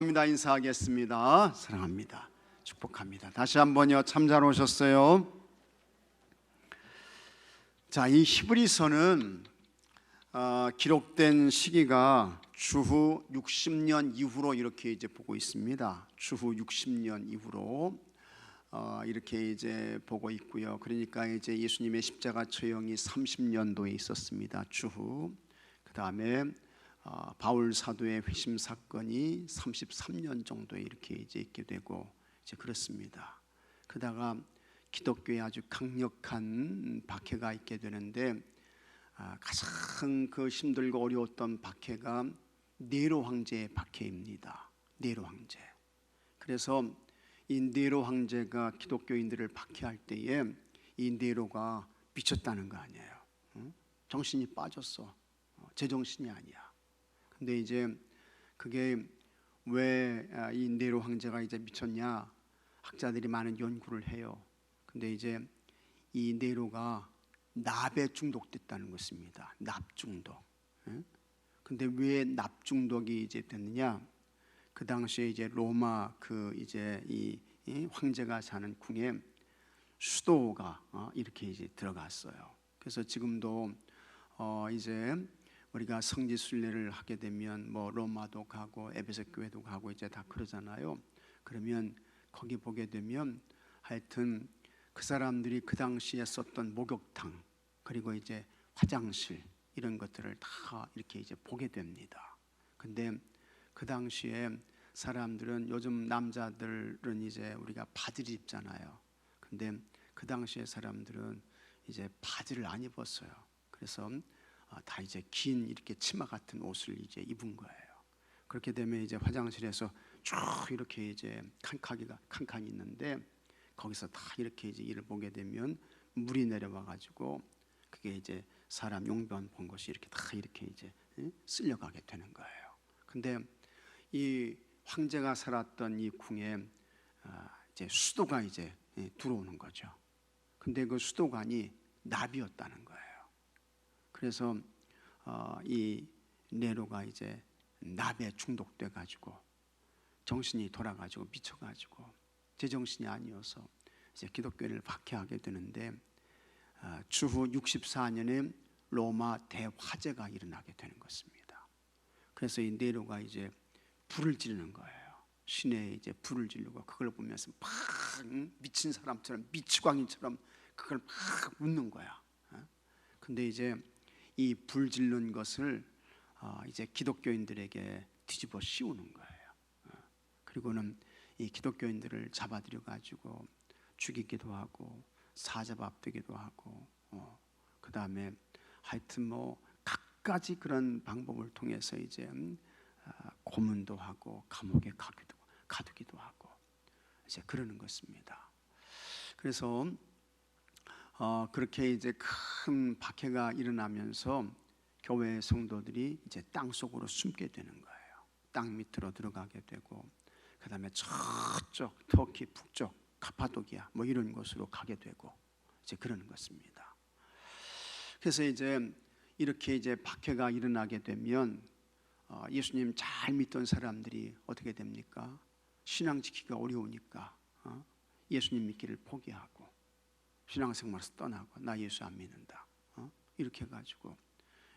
인사하겠습니다. 사랑합니다. 축복합니다. 다시 한번요. 참 잘 오셨어요. 자, 이 히브리서는 기록된 시기가 주후 60년 이후로 이렇게 이제 보고 있습니다. 주후 60년 이후로 이렇게 이제 보고 있고요. 그러니까 이제 예수님의 십자가 처형이 30년도에 있었습니다. 주후. 그 다음에 바울 사도의 회심 사건이 33년 정도에 이렇게 이제 있게 되고 이제 그렇습니다. 그러다가 기독교에 아주 강력한 박해가 있게 되는데 가장 그 힘들고 어려웠던 박해가 네로 황제의 박해입니다. 네로 황제. 그래서 이 네로 황제가 기독교인들을 박해할 때에 이 네로가 미쳤다는 거 아니에요. 정신이 빠졌어. 제정신이 아니야. 근데 이제 그게 왜 이 네로 황제가 이제 미쳤냐? 학자들이 많은 연구를 해요. 근데 이제 이 네로가 납에 중독됐다는 것입니다. 납 중독. 근데 왜 납 중독이 이제 됐느냐? 그 당시에 이제 로마 그 이제 이 황제가 사는 궁에 수도가 이렇게 이제 들어갔어요. 그래서 지금도 이제 우리가 성지 순례를 하게 되면 뭐 로마도 가고 에베소 교회도 가고 이제 다 그러잖아요. 그러면 거기 보게 되면 하여튼 그 사람들이 그 당시에 썼던 목욕탕 그리고 이제 화장실 이런 것들을 다 이렇게 이제 보게 됩니다. 근데 그 당시에 사람들은 요즘 남자들은 이제 우리가 바지를 입잖아요. 근데 그 당시에 사람들은 이제 바지를 안 입었어요. 그래서 다 이제 긴 이렇게 치마 같은 옷을 이제 입은 거예요. 그렇게 되면 이제 화장실에서 쭉 이렇게 이제 칸칸이 있는데 거기서 다 이렇게 이제 이를 보게 되면 물이 내려와 가지고 그게 이제 사람 용변 본 것이 이렇게 다 이렇게 이제 쓸려가게 되는 거예요. 근데 이 황제가 살았던 이 궁에 이제 수도가 이제 들어오는 거죠. 근데 그 수도관이 납이었다는 거예요. 그래서 이 네로가 이제 납에 중독돼 가지고 정신이 돌아가지고 미쳐가지고 제정신이 아니어서 이제 기독교를 박해하게 되는데 주후 64년에 로마 대화재가 일어나게 되는 것입니다. 그래서 이 네로가 이제 불을 지르는 거예요. 시내에 이제 불을 지르고 그걸 보면서 막 미친 사람처럼 미치광이처럼 그걸 막 웃는 거야. 근데 이제 이 불 지른 것을 이제 기독교인들에게 뒤집어 씌우는 거예요. 그리고는 이 기독교인들을 잡아들여 가지고 죽이기도 하고 사자밥 앞두기도 하고 그 다음에 하여튼 뭐 각가지 그런 방법을 통해서 이제 고문도 하고 감옥에 가두기도 하고 이제 그러는 것입니다. 그래서 그렇게 이제 큰 박해가 일어나면서 교회 성도들이 이제 땅 속으로 숨게 되는 거예요. 땅 밑으로 들어가게 되고 그 다음에 저쪽 터키 북쪽 카파도키아 뭐 이런 곳으로 가게 되고 이제 그러는 것입니다. 그래서 이제 이렇게 이제 박해가 일어나게 되면 예수님 잘 믿던 사람들이 어떻게 됩니까? 신앙 지키기가 어려우니까 예수님 믿기를 포기하고 신앙생활에서 떠나고 나 예수 안 믿는다 이렇게 해가지고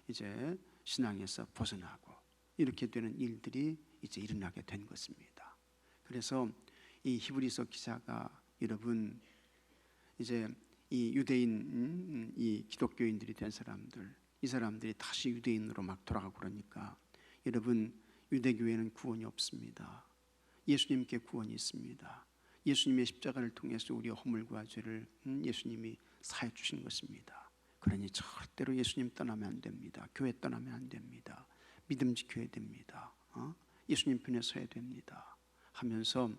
이제 신앙에서 벗어나고 이렇게 되는 일들이 이제 일어나게 된 것입니다. 그래서 이 히브리서 기자가 여러분 이제 이 유대인 이 기독교인들이 된 사람들 이 사람들이 다시 유대인으로 막 돌아가고 그러니까 여러분 유대교회는 구원이 없습니다. 예수님께 구원이 있습니다. 예수님의 십자가를 통해서 우리의 허물과 죄를 예수님이 사해 주신 것입니다. 그러니 절대로 예수님 떠나면 안 됩니다. 교회 떠나면 안 됩니다. 믿음 지켜야 됩니다. 예수님 편에 서야 됩니다. 하면서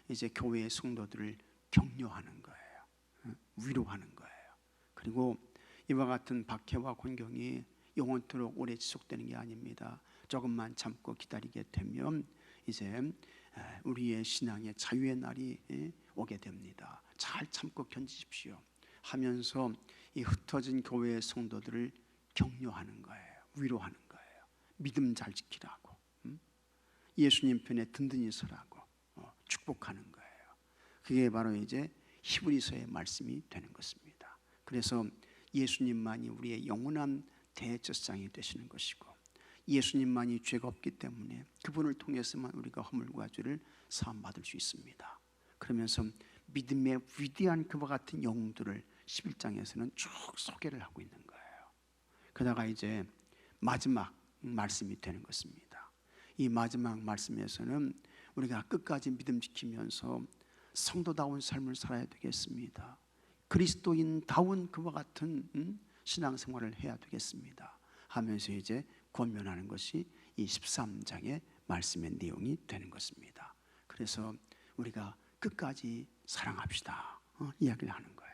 이제 교회의 성도들을 격려하는 거예요. 위로하는 거예요. 그리고 이와 같은 박해와 곤경이 영원토록 오래 지속되는 게 아닙니다. 조금만 참고 기다리게 되면 이제 우리의 신앙의 자유의 날이 오게 됩니다. 잘 참고 견디십시오 하면서 이 흩어진 교회의 성도들을 격려하는 거예요. 위로하는 거예요. 믿음 잘 지키라고. 예수님 편에 든든히 서라고 축복하는 거예요. 그게 바로 이제 히브리서의 말씀이 되는 것입니다. 그래서 예수님만이 우리의 영원한 대제사장이 되시는 것이고, 예수님만이 죄가 없기 때문에 그분을 통해서만 우리가 허물과 죄를 사함받을 수 있습니다. 그러면서 믿음의 위대한 그와 같은 영웅들을 11장에서는 쭉 소개를 하고 있는 거예요. 그러다가 이제 마지막 말씀이 되는 것입니다. 이 마지막 말씀에서는 우리가 끝까지 믿음 지키면서 성도다운 삶을 살아야 되겠습니다. 그리스도인다운 그와 같은 신앙생활을 해야 되겠습니다 하면서 이제 권면하는 것이 이 13장의 말씀의 내용이 되는 것입니다. 그래서 우리가 끝까지 사랑합시다 이야기를 하는 거예요.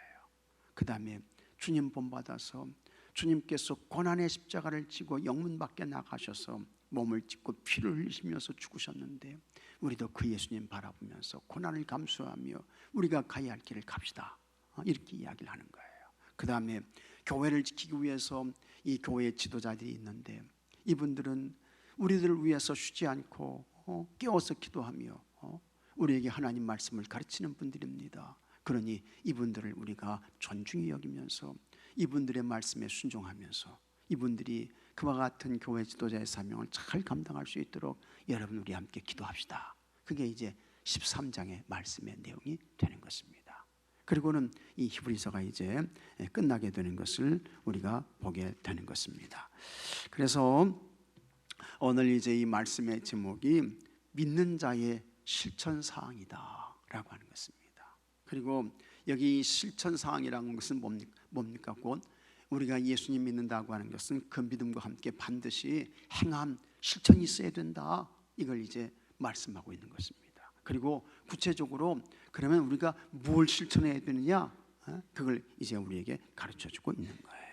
그 다음에 주님 본받아서 주님께서 고난의 십자가를 지고 영문 밖에 나가셔서 몸을 찢고 피를 흘리시면서 죽으셨는데, 우리도 그 예수님 바라보면서 고난을 감수하며 우리가 가야 할 길을 갑시다 이렇게 이야기를 하는 거예요. 그 다음에 교회를 지키기 위해서 이 교회의 지도자들이 있는데, 이분들은 우리들을 위해서 쉬지 않고 깨워서 기도하며 우리에게 하나님 말씀을 가르치는 분들입니다. 그러니 이분들을 우리가 존중히 여기면서 이분들의 말씀에 순종하면서 이분들이 그와 같은 교회 지도자의 사명을 잘 감당할 수 있도록 여러분 우리 함께 기도합시다. 그게 이제 13장의 말씀의 내용이 되는 것입니다. 그리고는 이 히브리서가 이제 끝나게 되는 것을 우리가 보게 되는 것입니다. 그래서 오늘 이제 이 말씀의 제목이 믿는 자의 실천사항이다 라고 하는 것입니다. 그리고 여기 실천사항이라는 것은 뭡니까? 곧 우리가 예수님 믿는다고 하는 것은 그 믿음과 함께 반드시 행함, 실천이 있어야 된다, 이걸 이제 말씀하고 있는 것입니다. 그리고 구체적으로 그러면 우리가 뭘 실천해야 되느냐, 그걸 이제 우리에게 가르쳐주고 있는 거예요.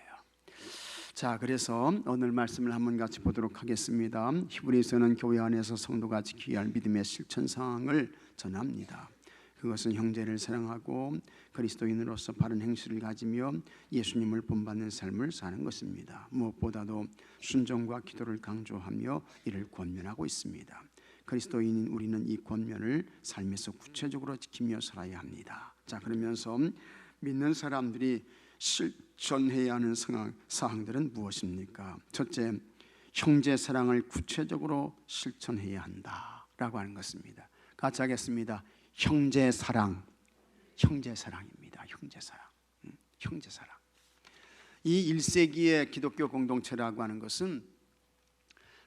자, 그래서 오늘 말씀을 한번 같이 보도록 하겠습니다. 히브리서는 교회 안에서 성도가 지켜야 할 믿음의 실천사항을 전합니다. 그것은 형제를 사랑하고 그리스도인으로서 바른 행실을 가지며 예수님을 본받는 삶을 사는 것입니다. 무엇보다도 순종과 기도를 강조하며 이를 권면하고 있습니다. 그리스도인인 우리는 이 권면을 삶에서 구체적으로 지키며 살아야 합니다. 자, 그러면서 믿는 사람들이 실천해야 하는 사항들은 무엇입니까? 첫째, 형제 사랑을 구체적으로 실천해야 한다라고 하는 것입니다. 같이 하겠습니다. 형제 사랑, 형제 사랑입니다. 형제 사랑, 형제 사랑. 이 1세기의 기독교 공동체라고 하는 것은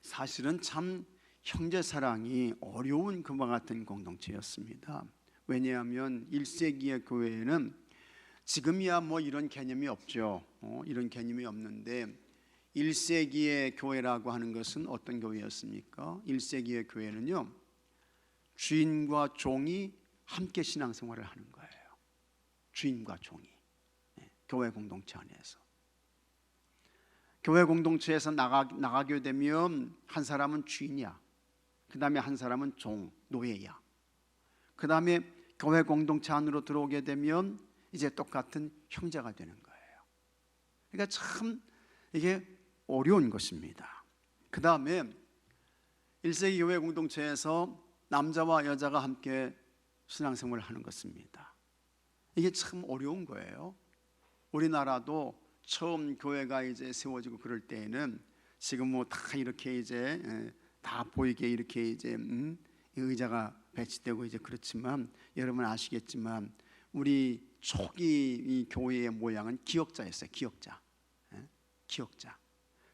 사실은 참 형제 사랑이 어려운 그와 같은 공동체였습니다. 왜냐하면 1세기의 교회에는 지금이야 뭐 이런 개념이 없죠. 이런 개념이 없는데 1세기의 교회라고 하는 것은 어떤 교회였습니까? 1세기의 교회는요, 주인과 종이 함께 신앙생활을 하는 거예요. 주인과 종이, 교회 공동체 안에서. 교회 공동체에서 나가게 되면 한 사람은 주인이야. 그 다음에 한 사람은 종, 노예야. 그 다음에 교회 공동체 안으로 들어오게 되면 이제 똑같은 형제가 되는 거예요. 그러니까 참 이게 어려운 것입니다. 그 다음에 1세기 교회 공동체에서 남자와 여자가 함께 신앙생활을 하는 것입니다. 이게 참 어려운 거예요. 우리나라도 처음 교회가 이제 세워지고 그럴 때에는 지금 뭐 다 이렇게 이제 다 보이게 이렇게 이제 의자가 배치되고 이제 그렇지만 여러분 아시겠지만 우리 초기 이 교회의 모양은 기역자였어요. 기역자, 기역자.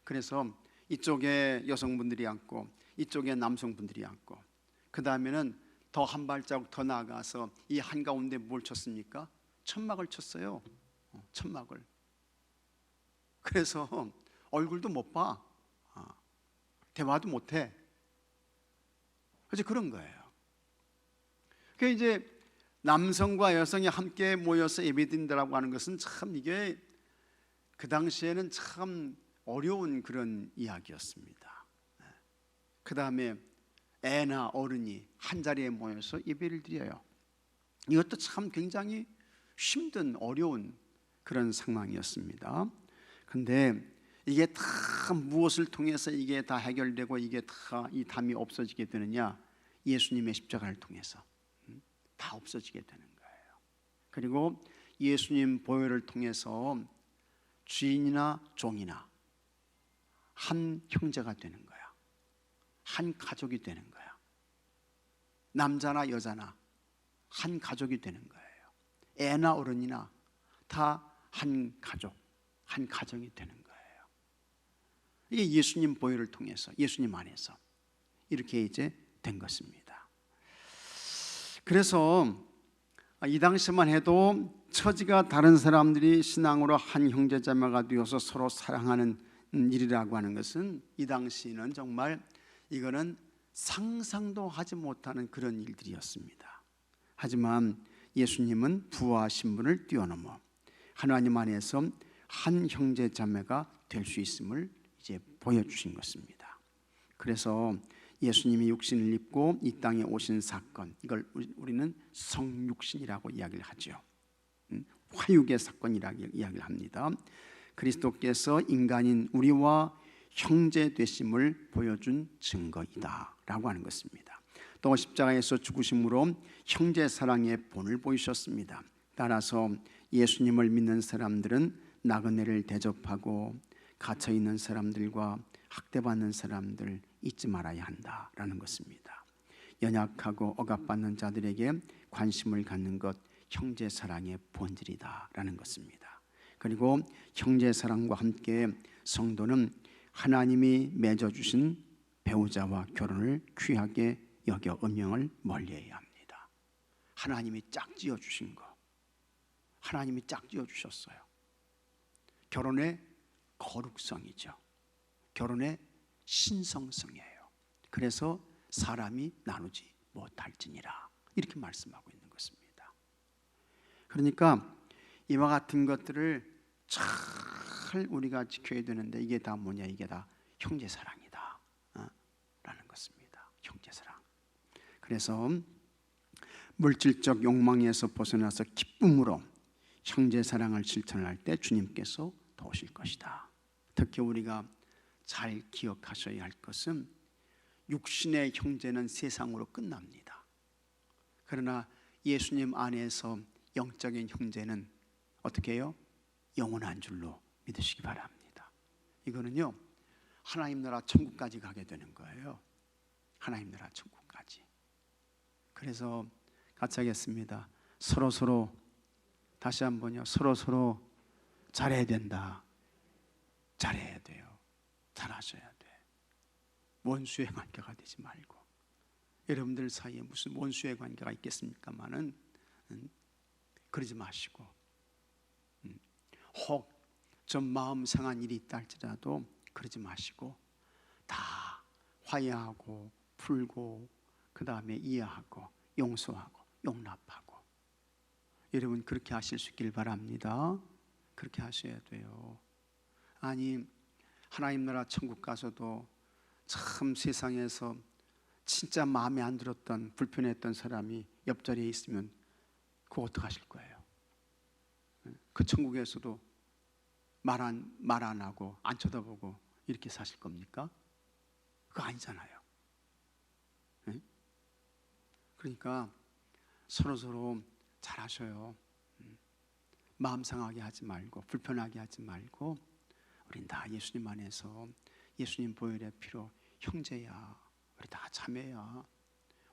그래서 이쪽에 여성분들이 앉고 이쪽에 남성분들이 앉고, 그 다음에는 더 한 발자국 더 나아가서 이 한가운데 뭘 쳤습니까? 천막을 쳤어요. 천막을. 그래서 얼굴도 못 봐, 대화도 못 해. 그래서 그런 거예요. 그 이제 남성과 여성이 함께 모여서 예배드린다라고 하는 것은 참 이게 그 당시에는 참 어려운 그런 이야기였습니다. 그 다음에 애나 어른이 한 자리에 모여서 예배를 드려요. 이것도 참 굉장히 힘든 어려운 그런 상황이었습니다. 근데 이게 다 무엇을 통해서 이게 다 해결되고 이게 다 이 담이 없어지게 되느냐? 예수님의 십자가를 통해서 다 없어지게 되는 거예요. 그리고 예수님 보혈을 통해서 주인이나 종이나 한 형제가 되는 거야. 한 가족이 되는 거야. 남자나 여자나 한 가족이 되는 거예요. 애나 어른이나 다 한 가족, 한 가정이 되는 거예요. 이게 예수님 보혈을 통해서, 예수님 안에서 이렇게 이제 된 것입니다. 그래서 이 당시만 해도 처지가 다른 사람들이 신앙으로 한 형제자매가 되어서 서로 사랑하는 일이라고 하는 것은 이 당시는 정말 이거는 상상도 하지 못하는 그런 일들이었습니다. 하지만 예수님은 부와 신분을 뛰어넘어 하나님 안에서 한 형제자매가 될 수 있음을 이제 보여주신 것입니다. 그래서 예수님이 육신을 입고 이 땅에 오신 사건, 이걸 우리는 성육신이라고 이야기를 하죠. 화육의 사건이라고 이야기를 합니다. 그리스도께서 인간인 우리와 형제 되심을 보여준 증거이다 라고 하는 것입니다. 또 십자가에서 죽으심으로 형제 사랑의 본을 보이셨습니다. 따라서 예수님을 믿는 사람들은 나그네를 대접하고 갇혀있는 사람들과 학대받는 사람들 잊지 말아야 한다라는 것입니다. 연약하고 억압받는 자들에게 관심을 갖는 것 형제 사랑의 본질이다라는 것입니다. 그리고 형제 사랑과 함께 성도는 하나님이 맺어주신 배우자와 결혼을 귀하게 여겨 음행을 멀리해야 합니다. 하나님이 짝지어 주신 거, 하나님이 짝지어 주셨어요. 결혼의 거룩성이죠. 결혼의 신성성이에요. 그래서 사람이 나누지 못할지니라 이렇게 말씀하고 있는 것입니다. 그러니까 이와 같은 것들을 잘 우리가 지켜야 되는데 이게 다 뭐냐? 이게 다 형제사랑이다 라는 것입니다. 형제사랑. 그래서 물질적 욕망에서 벗어나서 기쁨으로 형제사랑을 실천할 때 주님께서 도우실 것이다. 특히 우리가 잘 기억하셔야 할 것은 육신의 형제는 세상으로 끝납니다. 그러나 예수님 안에서 영적인 형제는 어떻게 해요? 영원한 줄로 믿으시기 바랍니다. 이거는요, 하나님 나라 천국까지 가게 되는 거예요. 하나님 나라 천국까지. 그래서 같이 하겠습니다. 서로 다시 한번요. 서로 잘해야 된다. 잘해야 돼요. 잘하셔야 돼. 원수의 관계가 되지 말고. 여러분들 사이에 무슨 원수의 관계가 있겠습니까마는 그러지 마시고, 혹 좀 마음 상한 일이 있다 할지라도 그러지 마시고 다 화해하고 풀고 그 다음에 이해하고 용서하고 용납하고, 여러분 그렇게 하실 수 있길 바랍니다. 그렇게 하셔야 돼요. 아니 하나님 나라 천국 가서도 참 세상에서 진짜 마음에 안 들었던 불편했던 사람이 옆자리에 있으면 그거 어떡하실 거예요? 그 천국에서도 말 안 하고 안 쳐다보고 이렇게 사실 겁니까? 그거 아니잖아요. 그러니까 서로 잘하셔요. 마음 상하게 하지 말고 불편하게 하지 말고, 우린 다 예수님 안에서 예수님 보혈의 피로 형제야. 우리 다 자매야.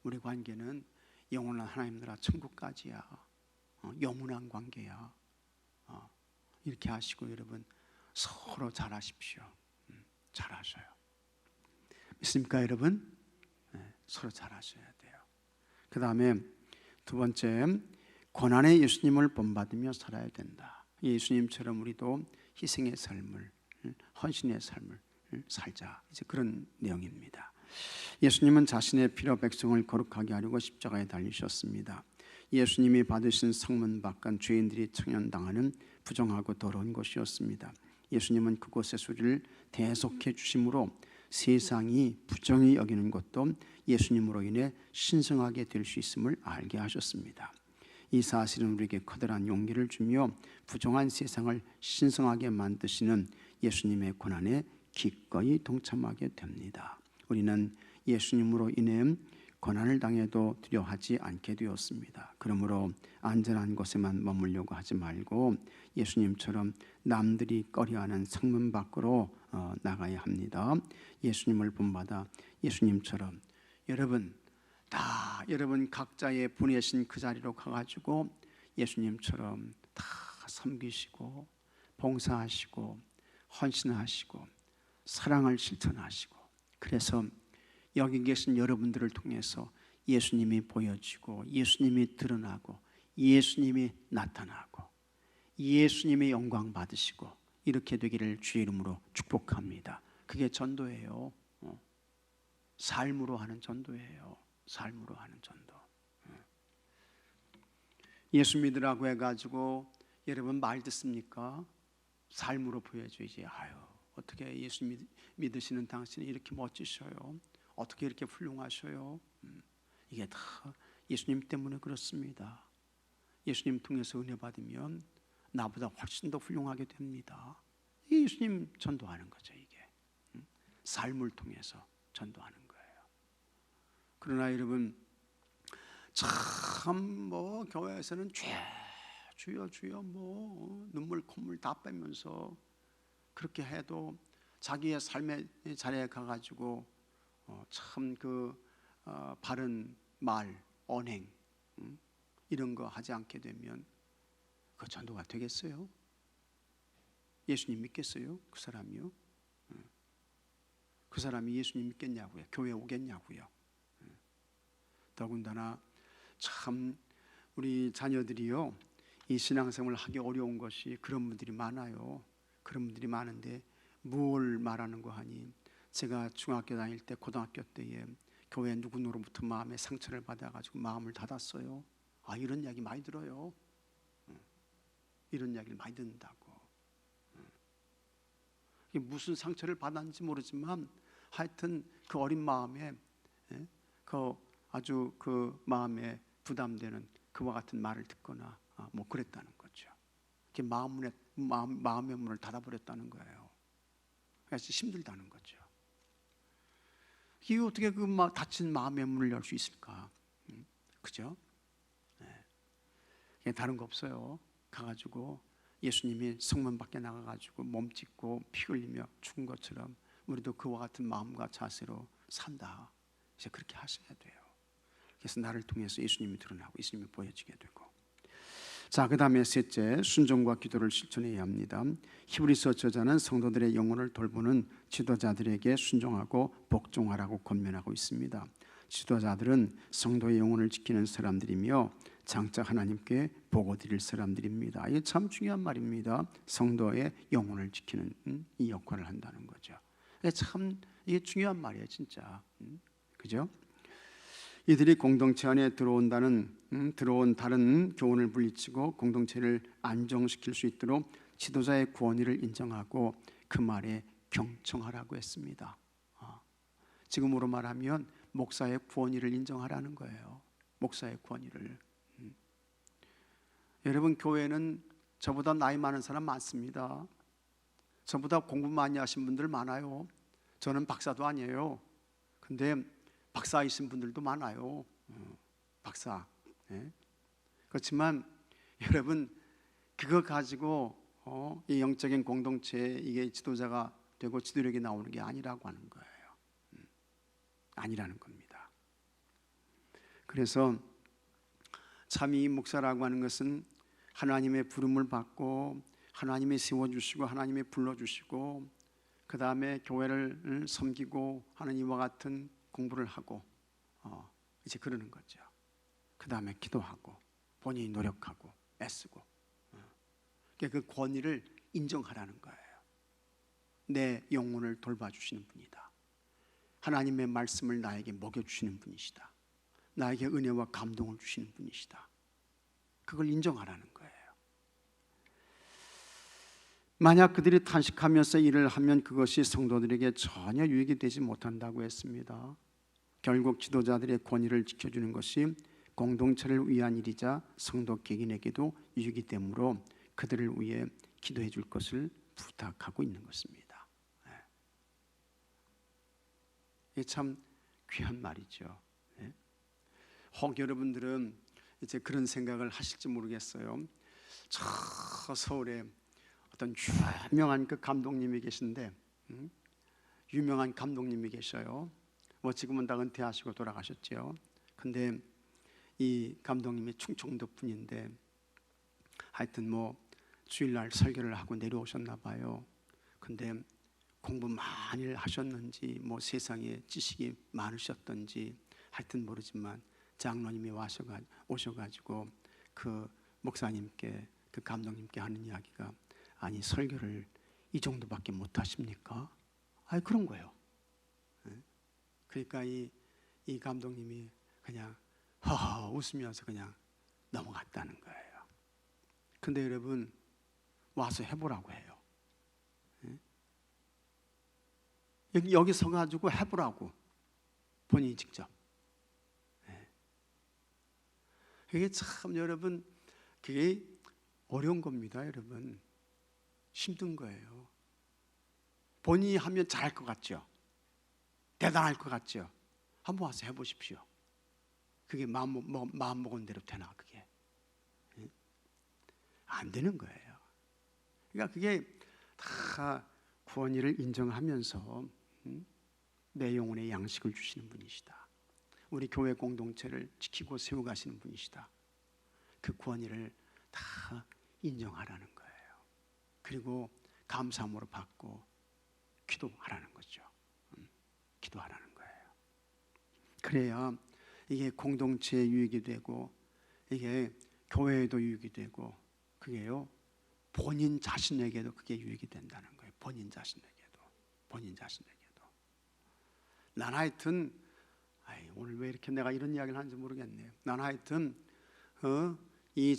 우리 관계는 영원한 하나님 나라 천국까지야. 영원한 관계야. 이렇게 하시고 여러분 서로 잘하십시오. 잘하셔요. 믿습니까 여러분? 서로 잘하셔야 돼요. 그 다음에 두 번째, 고난의 예수님을 본받으며 살아야 된다. 예수님처럼 우리도 희생의 삶을, 헌신의 삶을 살자. 이제 그런 내용입니다. 예수님은 자신의 피로 백성을 거룩하게 하려고 십자가에 달리셨습니다. 예수님이 받으신 성문 밖은 죄인들이 청년당하는 부정하고 더러운 곳이었습니다. 예수님은 그곳의 수리를 대속해 주심으로 세상이 부정히 여기는 것도 예수님으로 인해 신성하게 될 수 있음을 알게 하셨습니다. 이 사실은 우리에게 커다란 용기를 주며 부정한 세상을 신성하게 만드시는 예수님의 고난에 기꺼이 동참하게 됩니다. 우리는 예수님으로 인해 고난을 당해도 두려워하지 않게 되었습니다. 그러므로 안전한 곳에만 머물려고 하지 말고 예수님처럼 남들이 꺼려하는 성문 밖으로 나가야 합니다. 예수님을 본받아 예수님처럼 여러분 각자의 보내신 그 자리로 가가지고 예수님처럼 다 섬기시고 봉사하시고 헌신하시고 사랑을 실천하시고, 그래서 여기 계신 여러분들을 통해서 예수님이 보여지고 예수님이 드러나고 예수님이 나타나고 예수님의 영광 받으시고 이렇게 되기를 주의 이름으로 축복합니다. 그게 전도예요. 삶으로 하는 전도예요. 삶으로 하는 전도. 예수 믿으라고 해가지고 여러분 말 듣습니까? 삶으로 보여줘야지. 아유, 어떻게 예수 믿으시는 당신이 이렇게 멋지셔요? 어떻게 이렇게 훌륭하셔요? 이게 다 예수님 때문에 그렇습니다. 예수님 통해서 은혜 받으면 나보다 훨씬 더 훌륭하게 됩니다. 예수님 전도하는 거죠. 이게 삶을 통해서 전도하는 거예요. 그러나 여러분 참 뭐 교회에서는 주여 뭐 눈물 콧물 다 빼면서 그렇게 해도 자기의 삶의 자리에 가가지고 참 바른 말, 언행 이런 거 하지 않게 되면 그 전도가 되겠어요? 예수님 믿겠어요? 그 사람이요? 그 사람이 예수님 믿겠냐고요? 교회 오겠냐고요? 더군다나 참 우리 자녀들이요, 이 신앙생활을 하기 어려운 것이 그런 분들이 많아요. 그런 분들이 많은데 뭘 말하는 거 하니, 제가 중학교 다닐 때 고등학교 때에 교회 누구로부터 마음의 상처를 받아가지고 마음을 닫았어요. 이런 이야기 많이 들어요. 이런 이야기를 많이 듣는다고. 무슨 상처를 받았는지 모르지만 하여튼 그 어린 마음에 아주 그 마음에 부담되는 그와 같은 말을 듣거나 뭐 그랬다는 거죠. 마음의 문을 닫아버렸다는 거예요. 그래서 힘들다는 거죠. 이게 어떻게 닫힌 마음의 문을 열 수 있을까? 그죠? 네. 다른 거 없어요. 가가지고 예수님이 성문 밖에 나가가지고 몸 찢고 피 흘리며 죽은 것처럼 우리도 그와 같은 마음과 자세로 산다. 이제 그렇게 하셔야 돼요. 그래서 나를 통해서 예수님이 드러나고 예수님이 보여지게 되고. 자, 그 다음에 셋째, 순종과 기도를 실천해야 합니다. 히브리서 저자는 성도들의 영혼을 돌보는 지도자들에게 순종하고 복종하라고 권면하고 있습니다. 지도자들은 성도의 영혼을 지키는 사람들이며 장차 하나님께 보고 드릴 사람들입니다. 이게 참 중요한 말입니다. 성도의 영혼을 지키는 이 역할을 한다는 거죠. 참 이게 중요한 말이에요, 진짜. 그죠? 이들이 공동체 안에 들어온 다른 교훈을 물리치고 공동체를 안정시킬 수 있도록 지도자의 구원의를 인정하고 그 말에 경청하라고 했습니다. 지금으로 말하면 목사의 구원의를 인정하라는 거예요. 목사의 구원의를. 여러분, 교회는 저보다 나이 많은 사람 많습니다. 저보다 공부 많이 하신 분들 많아요. 저는 박사도 아니에요. 근데 박사이신 분들도 많아요. 박사. 네. 그렇지만 여러분, 그거 가지고 이 영적인 공동체에 이게 지도자가 되고 지도력이 나오는 게 아니라고 하는 거예요. 아니라는 겁니다. 그래서 참 이 목사라고 하는 것은 하나님의 부름을 받고 하나님이 세워주시고 하나님이 불러주시고 그 다음에 교회를 섬기고 하는 이와 같은 공부를 하고 이제 그러는 거죠. 그 다음에 기도하고 본인이 노력하고 애쓰고 그 권위를 인정하라는 거예요. 내 영혼을 돌봐주시는 분이다. 하나님의 말씀을 나에게 먹여주시는 분이시다. 나에게 은혜와 감동을 주시는 분이시다. 그걸 인정하라는 거예요. 만약 그들이 탄식하면서 일을 하면 그것이 성도들에게 전혀 유익이 되지 못한다고 했습니다. 결국 지도자들의 권위를 지켜주는 것이 공동체를 위한 일이자 성도 개인에게도 유익이 되므로 그들을 위해 기도해 줄 것을 부탁하고 있는 것입니다. 이게 참 귀한 말이죠. 혹 여러분들은 이제 그런 생각을 하실지 모르겠어요. 저 서울에 어떤 유명한 그 감독님이 계신데, 유명한 감독님이 계셔요. 뭐 지금은 다 은퇴하시고 돌아가셨죠. 근데 이 감독님이 충청도 분인데, 하여튼 뭐 주일날 설교를 하고 내려오셨나 봐요. 근데 공부 많이 하셨는지 뭐 세상에 지식이 많으셨던지 하여튼 모르지만 장로님이 오셔가지고 그 목사님께, 그 감독님께 하는 이야기가, 아니 설교를 이 정도밖에 못 하십니까? 아니 그런 거예요. 그러니까 이 감독님이 그냥 허허 웃으면서 그냥 넘어갔다는 거예요. 근데 여러분 와서 해보라고 해요. 여기 서가지고 해보라고, 본인이 직접. 그게 참 여러분, 그게 어려운 겁니다. 여러분 힘든 거예요. 본인이 하면 잘할 것 같죠? 대단할 것 같죠? 한번 와서 해보십시오. 그게 마음 먹은 대로 되나? 그게 안 되는 거예요. 그러니까 그게 다 구원의를 인정하면서 내 영혼의 양식을 주시는 분이시다. 우리 교회 공동체를 지키고 세워가시는 분이시다. 그 구원의를 다 인정하라는 거예요. 그리고 감사함으로 받고 기도하라는 거죠. 기도하라는 거예요. 그래야 이게 공동체에 유익이 되고, 이게 교회에도 유익이 되고, 그게요 본인 자신에게도 그게 유익이 된다는 거예요. 본인 자신에게도. 난 하여튼 오늘 왜 이렇게 내가 이런 이야기를 하는지 모르겠네요. 난 하여튼 이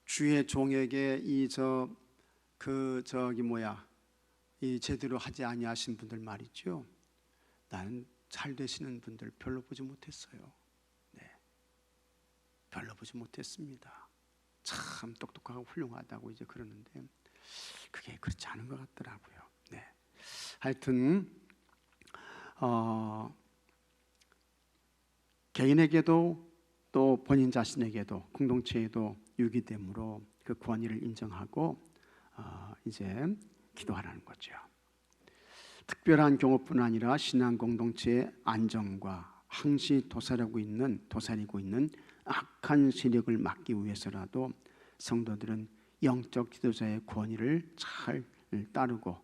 주의 종에게 이 제대로 하지 아니하신 분들 말이죠. 나는 잘 되시는 분들 별로 보지 못했어요. 별로 보지 못했습니다. 참 똑똑하고 훌륭하다고 이제 그러는데 그게 그렇지 않은 것 같더라고요. 하여튼 개인에게도 또 본인 자신에게도 공동체에도 유익이 되므로 그 구원의를 인정하고 이제 기도하라는 거죠. 특별한 경우뿐 아니라 신앙 공동체의 안정과 항시 도사리고 있는 악한 세력을 막기 위해서라도 성도들은 영적 지도자의 권위를 잘 따르고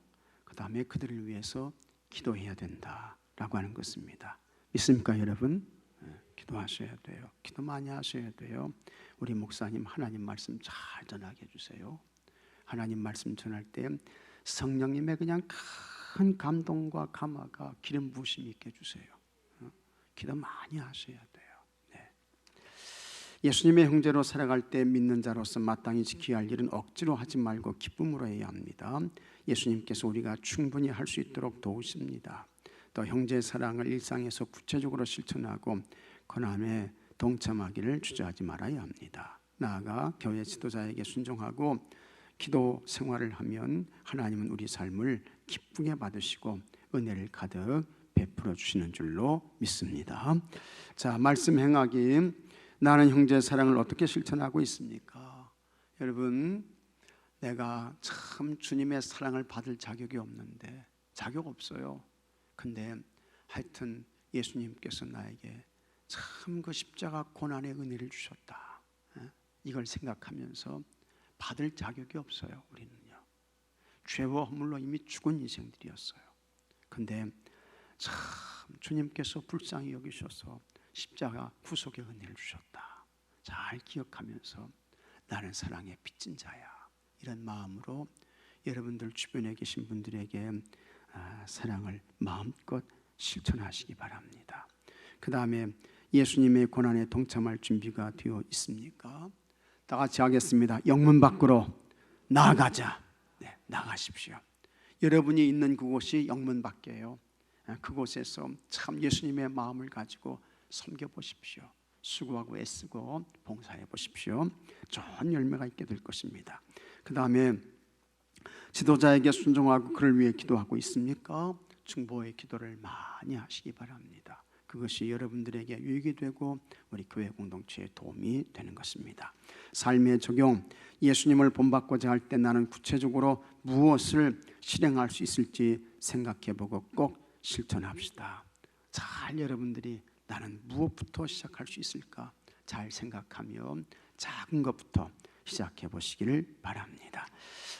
그 다음에 그들을 위해서 기도해야 된다라고 하는 것입니다. 믿습니까 여러분? 기도하셔야 돼요. 기도 많이 하셔야 돼요. 우리 목사님 하나님 말씀 잘 전하게 해주세요. 하나님 말씀 전할 때 성령님의 그냥 큰 감동과 감화가 기름 부으심이 있게 해주세요. 기도 많이 하셔야 돼요. 예수님의 형제로 살아갈 때 믿는 자로서 마땅히 지켜야 할 일은 억지로 하지 말고 기쁨으로 해야 합니다. 예수님께서 우리가 충분히 할 수 있도록 도우십니다. 또 형제 사랑을 일상에서 구체적으로 실천하고 고난에 동참하기를 주저하지 말아야 합니다. 나아가 교회 지도자에게 순종하고 기도 생활을 하면 하나님은 우리 삶을 기쁘게 받으시고 은혜를 가득 베풀어 주시는 줄로 믿습니다. 자, 말씀 행하기. 나는 형제 사랑을 어떻게 실천하고 있습니까? 여러분, 내가 참 주님의 사랑을 받을 자격이 없는데, 자격 없어요. 근데 하여튼 예수님께서 나에게 참 그 십자가 고난의 은혜를 주셨다, 이걸 생각하면서 받을 자격이 없어요. 우리는요, 죄와 허물로 이미 죽은 인생들이었어요. 근데 참 주님께서 불쌍히 여기셔서 십자가 구속의 은혜를 주셨다, 잘 기억하면서 나는 사랑의 빚진 자야, 이런 마음으로 여러분들 주변에 계신 분들에게 사랑을 마음껏 실천하시기 바랍니다. 그 다음에 예수님의 고난에 동참할 준비가 되어 있습니까? 다 같이 하겠습니다. 영문 밖으로 나아가자. 나가십시오. 여러분이 있는 그곳이 영문 밖이에요. 그곳에서 참 예수님의 마음을 가지고 섬겨보십시오. 수고하고 애쓰고 봉사해 보십시오. 좋은 열매가 있게 될 것입니다. 그 다음에 지도자에게 순종하고 그를 위해 기도하고 있습니까? 중보의 기도를 많이 하시기 바랍니다. 그것이 여러분들에게 유익이 되고 우리 교회 공동체에 도움이 되는 것입니다. 삶의 적용, 예수님을 본받고자 할 때 나는 구체적으로 무엇을 실행할 수 있을지 생각해보고 꼭 실천합시다. 잘 여러분들이 나는 무엇부터 시작할 수 있을까 잘 생각하며 작은 것부터 시작해 보시기를 바랍니다.